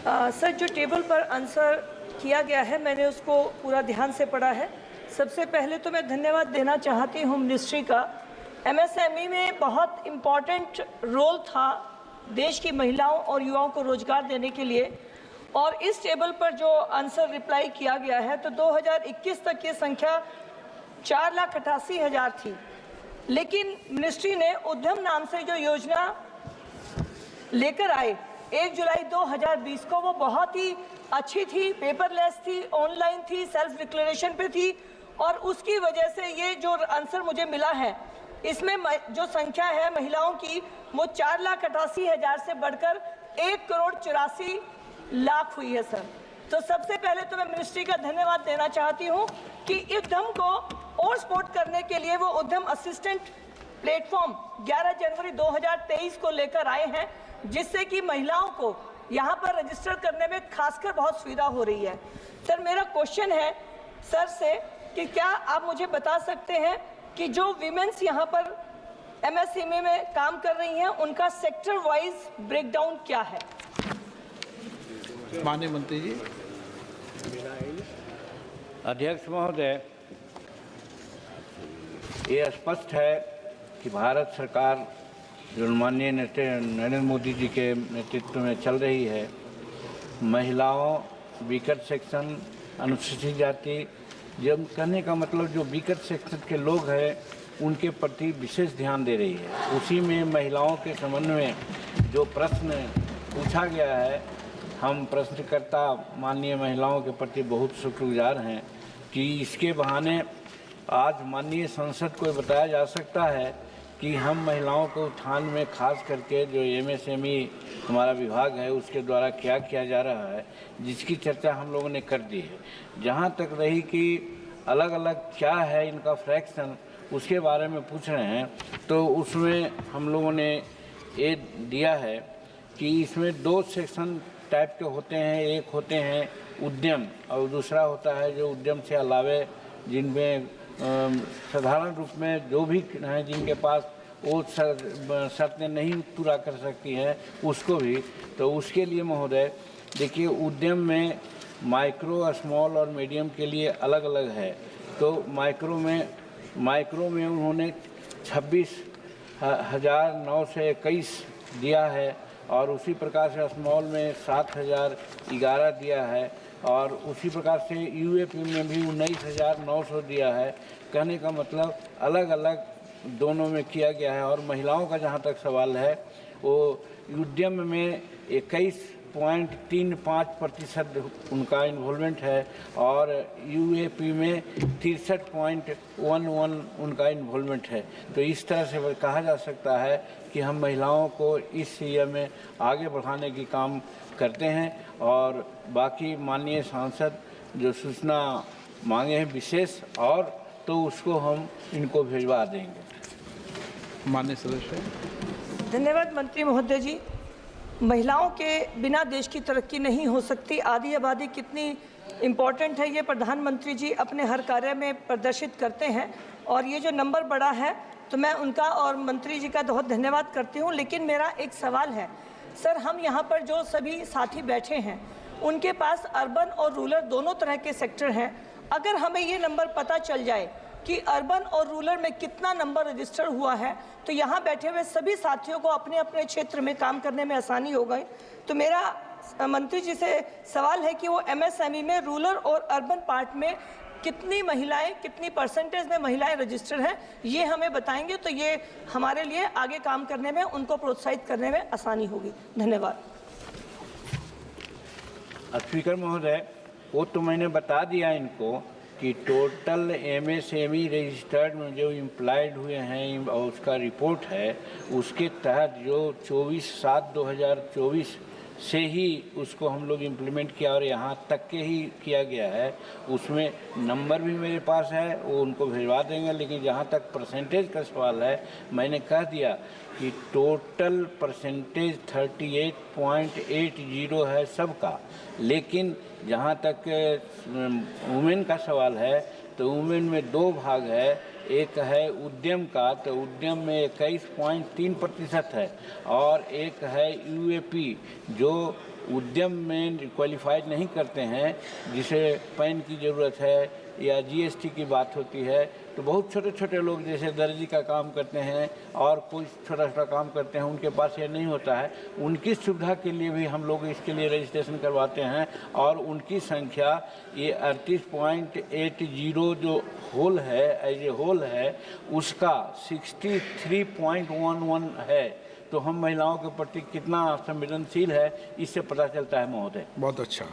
Sir, जो table पर answer किया गया है मैंने उसको पूरा ध्यान से पढ़ा है। सबसे पहले तो मैं धन्यवाद देना चाहती हूँ मिनिस्ट्री का। एमएसएमई में बहुत इम्पॉर्टेंट रोल था देश की महिलाओं और युवाओं को रोजगार देने के लिए, और इस टेबल पर जो आंसर रिप्लाई किया गया है तो 2021 तक ये संख्या 4,88,000 थी। लेकिन मिनिस्ट्री ने उद्यम नाम से जो योजना लेकर आए 1 जुलाई 2020 को, वो बहुत ही अच्छी थी, पेपरलेस थी, ऑनलाइन थी, सेल्फ डिक्लेरेशन पे थी, और उसकी वजह से ये जो आंसर मुझे मिला है इसमें जो संख्या है महिलाओं की वो 4,88,000 से बढ़कर 1,84,00,000 हुई है सर। तो सबसे पहले तो मैं मिनिस्ट्री का धन्यवाद देना चाहती हूँ कि उद्यम को और सपोर्ट करने के लिए वो उद्यम असिस्टेंट प्लेटफॉर्म 11 जनवरी 2023 को लेकर आए हैं, जिससे कि महिलाओं को यहाँ पर रजिस्टर करने में खासकर बहुत सुविधा हो रही है। सर, मेरा क्वेश्चन है सर से कि क्या आप मुझे बता सकते हैं कि जो विमेंस यहाँ पर एमएसएमई में काम कर रही हैं उनका सेक्टर वाइज ब्रेकडाउन क्या है? माननीय मंत्री जी। अध्यक्ष महोदय, ये स्पष्ट है कि भारत सरकार जो माननीय नरेंद्र मोदी जी के नेतृत्व में चल रही है, महिलाओं, वीकर सेक्शन, अनुसूचित जाति, जब कहने का मतलब जो वीकर सेक्शन के लोग हैं उनके प्रति विशेष ध्यान दे रही है। उसी में महिलाओं के संबंध में जो प्रश्न पूछा गया है, हम प्रश्नकर्ता माननीय महिलाओं के प्रति बहुत शुक्रगुजार हैं कि इसके बहाने आज माननीय संसद को बताया जा सकता है कि हम महिलाओं को उत्थान में खास करके जो एमएसएमई हमारा विभाग है उसके द्वारा क्या किया जा रहा है, जिसकी चर्चा हम लोगों ने कर दी है। जहाँ तक रही कि अलग अलग क्या है इनका फ्रैक्शन, उसके बारे में पूछ रहे हैं, तो उसमें हम लोगों ने ये दिया है कि इसमें 2 सेक्शन टाइप के होते हैं। एक होते हैं उद्यम और दूसरा होता है जो उद्यम से अलावे जिनमें साधारण रूप में जो भी हैं जिनके पास वो शर्तें नहीं पूरा कर सकती हैं उसको भी। तो उसके लिए महोदय देखिए, उद्यम में माइक्रो, स्मॉल और मीडियम के लिए अलग अलग है। तो माइक्रो में उन्होंने 26,921 दिया है, और उसी प्रकार से स्मॉल में 7,011 दिया है, और उसी प्रकार से यूएपी में भी 19,900 दिया है। कहने का मतलब अलग अलग दोनों में किया गया है। और महिलाओं का जहाँ तक सवाल है, वो उद्यम में 21.35% उनका इन्वॉल्वमेंट है, और यूएपी में 63.11 उनका इन्वॉल्वमेंट है। तो इस तरह से कहा जा सकता है कि हम महिलाओं को इस एरिया में आगे बढ़ाने की काम करते हैं। और बाकी माननीय सांसद जो सूचना मांगे हैं विशेष, और तो उसको हम इनको भिजवा देंगे। माननीय सदस्य। धन्यवाद मंत्री महोदय जी। महिलाओं के बिना देश की तरक्की नहीं हो सकती। आधी आबादी कितनी इम्पोर्टेंट है ये प्रधानमंत्री जी अपने हर कार्य में प्रदर्शित करते हैं, और ये जो नंबर बड़ा है तो मैं उनका और मंत्री जी का बहुत धन्यवाद करती हूँ। लेकिन मेरा एक सवाल है सर, हम यहाँ पर जो सभी साथी बैठे हैं उनके पास अर्बन और रूरल दोनों तरह के सेक्टर हैं। अगर हमें ये नंबर पता चल जाए कि अर्बन और रूरल में कितना नंबर रजिस्टर हुआ है तो यहाँ बैठे हुए सभी साथियों को अपने अपने क्षेत्र में काम करने में आसानी हो गई। तो मेरा मंत्री जी से सवाल है कि वो एमएसएमई में रूरल और अर्बन पार्ट में कितनी महिलाएं, कितनी परसेंटेज में महिलाएं रजिस्टर्ड हैं, ये हमें बताएंगे तो ये हमारे लिए आगे काम करने में, उनको प्रोत्साहित करने में आसानी होगी। धन्यवाद। स्पीकर महोदय, वो तो मैंने बता दिया इनको कि टोटल एमएसएमई रजिस्टर्ड में जो इम्प्लॉयड हुए हैं और उसका रिपोर्ट है, उसके तहत जो 24/7/2024 से ही उसको हम लोग इम्प्लीमेंट किया और यहाँ तक के ही किया गया है। उसमें नंबर भी मेरे पास है, वो उनको भिजवा देंगे। लेकिन जहाँ तक परसेंटेज का सवाल है, मैंने कह दिया कि टोटल परसेंटेज 38.80 है सबका। लेकिन जहाँ तक वुमेन का सवाल है तो वुमेन में 2 भाग है। एक है उद्यम का, तो उद्यम में 21.3% है, और एक है यूएपी जो उद्यम में क्वालिफाइड नहीं करते हैं, जिसे पैन की ज़रूरत है या जीएसटी की बात होती है, तो बहुत छोटे छोटे लोग जैसे दर्जी का काम करते हैं और कोई छोटा छोटा काम करते हैं, उनके पास ये नहीं होता है। उनकी सुविधा के लिए भी हम लोग इसके लिए रजिस्ट्रेशन करवाते हैं और उनकी संख्या ये 38.80 जो होल है, एज ए होल है, उसका 63.11 है। तो हम महिलाओं के प्रति कितना संवेदनशील है, इससे पता चलता है महोदय। बहुत अच्छा।